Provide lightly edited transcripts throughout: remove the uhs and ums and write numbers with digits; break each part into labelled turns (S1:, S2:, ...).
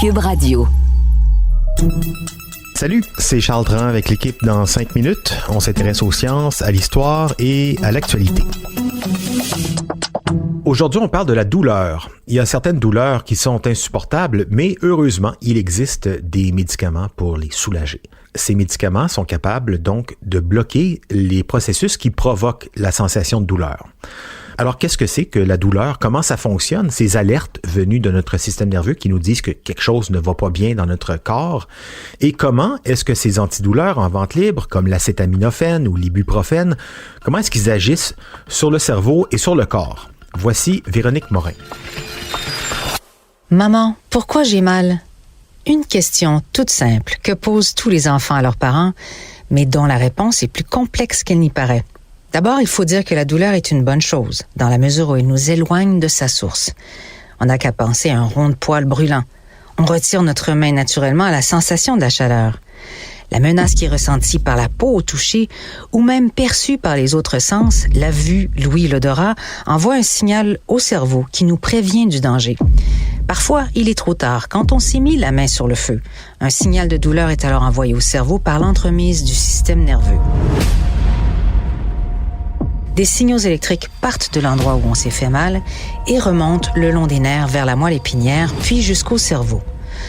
S1: Cube Radio.
S2: Salut, c'est Charles Dran avec l'équipe dans 5 minutes. On s'intéresse aux sciences, à l'histoire et à l'actualité. Aujourd'hui, on parle de la douleur. Il y a certaines douleurs qui sont insupportables, mais heureusement, il existe des médicaments pour les soulager. Ces médicaments sont capables donc de bloquer les processus qui provoquent la sensation de douleur. Alors, qu'est-ce que c'est que la douleur? Comment ça fonctionne? Ces alertes venues de notre système nerveux qui nous disent que quelque chose ne va pas bien dans notre corps. Et comment est-ce que ces antidouleurs en vente libre, comme l'acétaminophène ou l'ibuprofène, comment est-ce qu'ils agissent sur le cerveau et sur le corps? Voici Véronique Morin.
S3: Maman, pourquoi j'ai mal? Une question toute simple que posent tous les enfants à leurs parents, mais dont la réponse est plus complexe qu'elle n'y paraît. D'abord, il faut dire que la douleur est une bonne chose, dans la mesure où elle nous éloigne de sa source. On n'a qu'à penser à un rond de poil brûlant. On retire notre main naturellement à la sensation de la chaleur. La menace qui est ressentie par la peau au toucher ou même perçue par les autres sens, la vue, l'ouïe, l'odorat, envoie un signal au cerveau qui nous prévient du danger. Parfois, il est trop tard quand on s'est mis la main sur le feu. Un signal de douleur est alors envoyé au cerveau par l'entremise du système nerveux. Des signaux électriques partent de l'endroit où on s'est fait mal et remontent le long des nerfs vers la moelle épinière, puis jusqu'au cerveau.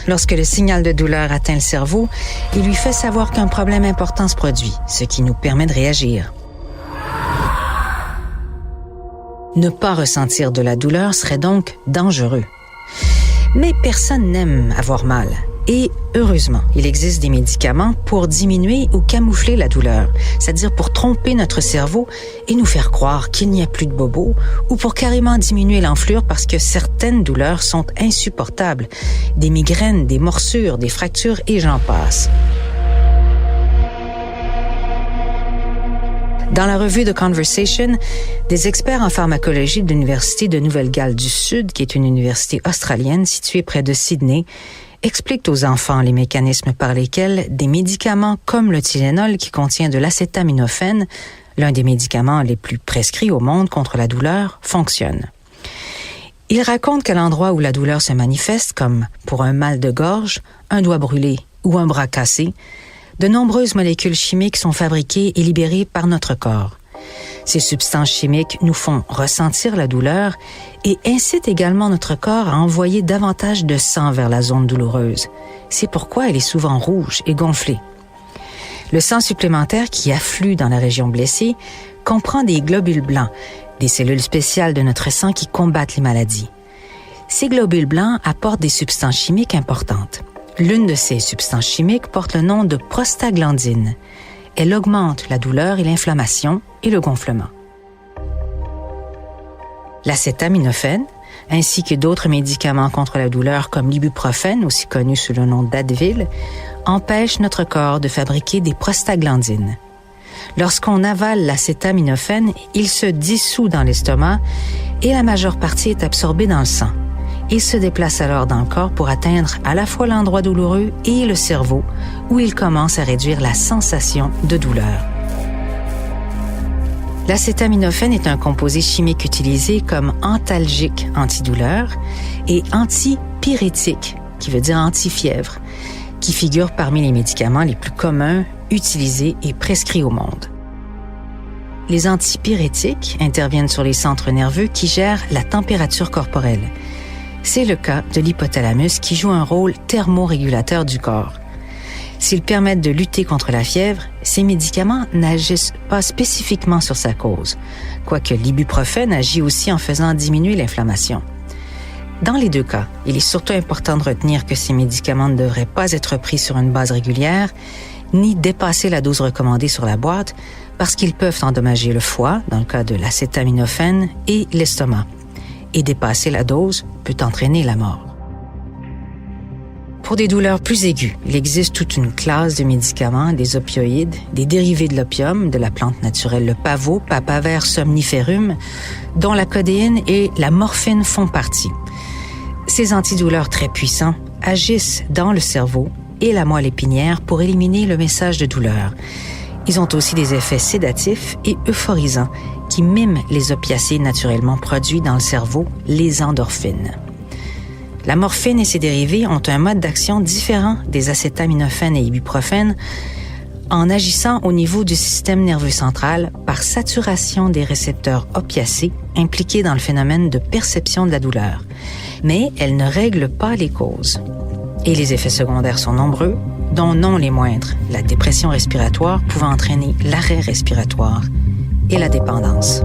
S3: Lorsque le signal de douleur atteint le cerveau, il lui fait savoir qu'un problème important se produit, ce qui nous permet de réagir. Ne pas ressentir de la douleur serait donc dangereux. Mais personne n'aime avoir mal. Et heureusement, il existe des médicaments pour diminuer ou camoufler la douleur, c'est-à-dire pour tromper notre cerveau et nous faire croire qu'il n'y a plus de bobos, ou pour carrément diminuer l'enflure parce que certaines douleurs sont insupportables, des migraines, des morsures, des fractures et j'en passe. Dans la revue The Conversation, des experts en pharmacologie de l'Université de Nouvelle-Galles du Sud, qui est une université australienne située près de Sydney, expliquent aux enfants les mécanismes par lesquels des médicaments comme le Tylenol, qui contient de l'acétaminophène, l'un des médicaments les plus prescrits au monde contre la douleur, fonctionnent. Ils racontent qu'à l'endroit où la douleur se manifeste, comme pour un mal de gorge, un doigt brûlé ou un bras cassé, de nombreuses molécules chimiques sont fabriquées et libérées par notre corps. Ces substances chimiques nous font ressentir la douleur et incitent également notre corps à envoyer davantage de sang vers la zone douloureuse. C'est pourquoi elle est souvent rouge et gonflée. Le sang supplémentaire qui afflue dans la région blessée comprend des globules blancs, des cellules spéciales de notre sang qui combattent les maladies. Ces globules blancs apportent des substances chimiques importantes. L'une de ces substances chimiques porte le nom de prostaglandine. Elle augmente la douleur et l'inflammation et le gonflement. L'acétaminophène, ainsi que d'autres médicaments contre la douleur comme l'ibuprofène, aussi connu sous le nom d'Advil, empêchent notre corps de fabriquer des prostaglandines. Lorsqu'on avale l'acétaminophène, il se dissout dans l'estomac et la majeure partie est absorbée dans le sang. Il se déplace alors dans le corps pour atteindre à la fois l'endroit douloureux et le cerveau, où il commence à réduire la sensation de douleur. L'acétaminophène est un composé chimique utilisé comme antalgique antidouleur et antipyrétique, qui veut dire antifièvre, qui figure parmi les médicaments les plus communs utilisés et prescrits au monde. Les antipyrétiques interviennent sur les centres nerveux qui gèrent la température corporelle. C'est le cas de l'hypothalamus qui joue un rôle thermorégulateur du corps. S'ils permettent de lutter contre la fièvre, ces médicaments n'agissent pas spécifiquement sur sa cause, quoique l'ibuprofène agit aussi en faisant diminuer l'inflammation. Dans les deux cas, il est surtout important de retenir que ces médicaments ne devraient pas être pris sur une base régulière, ni dépasser la dose recommandée sur la boîte, parce qu'ils peuvent endommager le foie, dans le cas de l'acétaminophène, et l'estomac. Et dépasser la dose peut entraîner la mort. Pour des douleurs plus aiguës, il existe toute une classe de médicaments, des opioïdes, des dérivés de l'opium, de la plante naturelle le pavot, Papaver somniferum, dont la codéine et la morphine font partie. Ces antidouleurs très puissants agissent dans le cerveau et la moelle épinière pour éliminer le message de douleur. Ils ont aussi des effets sédatifs et euphorisants qui miment les opiacés naturellement produits dans le cerveau, les endorphines. La morphine et ses dérivés ont un mode d'action différent des acétaminophènes et ibuprofènes en agissant au niveau du système nerveux central par saturation des récepteurs opiacés impliqués dans le phénomène de perception de la douleur. Mais elles ne règlent pas les causes. Et les effets secondaires sont nombreux, dont non les moindres, la dépression respiratoire pouvant entraîner l'arrêt respiratoire et la dépendance.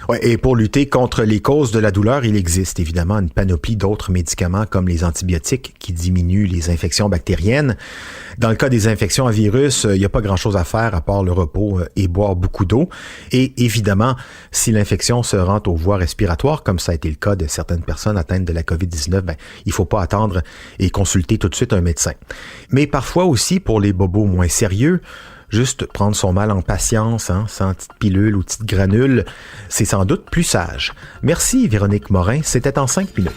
S2: Ouais, et pour lutter contre les causes de la douleur, il existe évidemment une panoplie d'autres médicaments comme les antibiotiques qui diminuent les infections bactériennes. Dans le cas des infections à virus, il n'y a pas grand-chose à faire à part le repos et boire beaucoup d'eau. Et évidemment, si l'infection se rend aux voies respiratoires, comme ça a été le cas de certaines personnes atteintes de la COVID-19, il faut pas attendre et consulter tout de suite un médecin. Mais parfois aussi, pour les bobos moins sérieux, juste prendre son mal en patience, sans petite pilule ou petite granule, c'est sans doute plus sage. Merci Véronique Morin, c'était en 5 minutes.